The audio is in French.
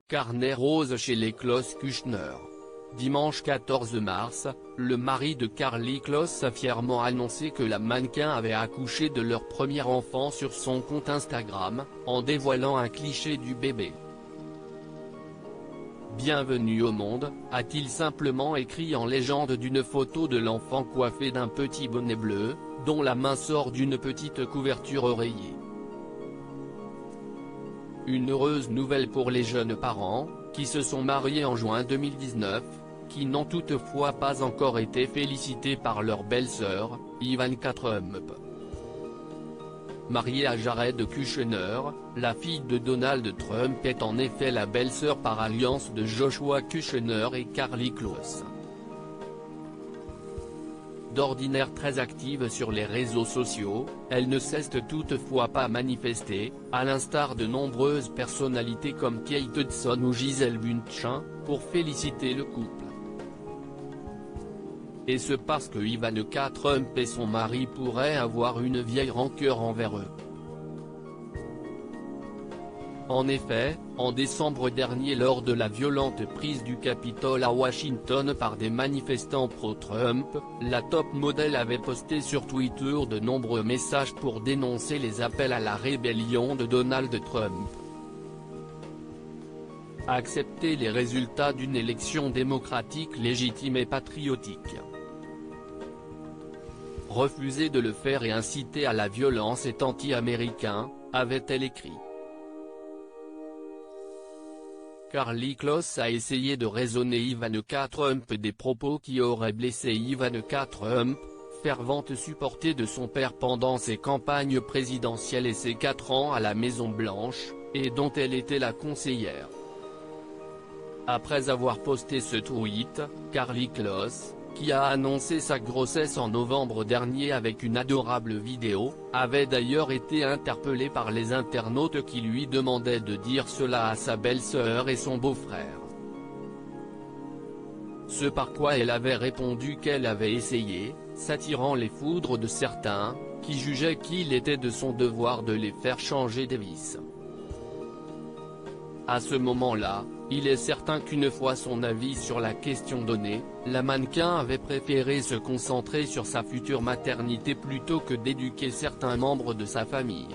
Carnet rose chez les Kloss-Kushner. Dimanche 14 mars, le mari de Karlie Kloss a fièrement annoncé que la mannequin avait accouché de leur premier enfant sur son compte Instagram, en dévoilant un cliché du bébé. Bienvenue au monde, a-t-il simplement écrit en légende d'une photo de l'enfant coiffé d'un petit bonnet bleu, dont la main sort d'une petite couverture oreillée. Une heureuse nouvelle pour les jeunes parents, qui se sont mariés en juin 2019, qui n'ont toutefois pas encore été félicités par leur belle-sœur, Ivanka Trump. Mariée à Jared Kushner, la fille de Donald Trump est en effet la belle-sœur par alliance de Joshua Kushner et Karlie Kloss. D'ordinaire très active sur les réseaux sociaux, elle ne cesse toutefois pas manifester, à l'instar de nombreuses personnalités comme Kate Hudson ou Gisele Bündchen, pour féliciter le couple. Et ce parce que Ivanka Trump et son mari pourraient avoir une vieille rancœur envers eux. En effet, en décembre dernier lors de la violente prise du Capitole à Washington par des manifestants pro-Trump, la top modèle avait posté sur Twitter de nombreux messages pour dénoncer les appels à la rébellion de Donald Trump. Accepter les résultats d'une élection démocratique légitime et patriotique. Refuser de le faire et inciter à la violence est anti-américain, avait-elle écrit. Karlie Kloss a essayé de raisonner Ivanka Trump des propos qui auraient blessé Ivanka Trump, fervente supportée de son père pendant ses campagnes présidentielles et ses 4 ans à la Maison-Blanche, et dont elle était la conseillère. Après avoir posté ce tweet, Karlie Kloss, qui a annoncé sa grossesse en novembre dernier avec une adorable vidéo, avait d'ailleurs été interpellée par les internautes qui lui demandaient de dire cela à sa belle-sœur et son beau-frère. Ce par quoi elle avait répondu qu'elle avait essayé, s'attirant les foudres de certains, qui jugeaient qu'il était de son devoir de les faire changer d'avis. À ce moment-là, il est certain qu'une fois son avis sur la question donnée, la mannequin avait préféré se concentrer sur sa future maternité plutôt que d'éduquer certains membres de sa famille.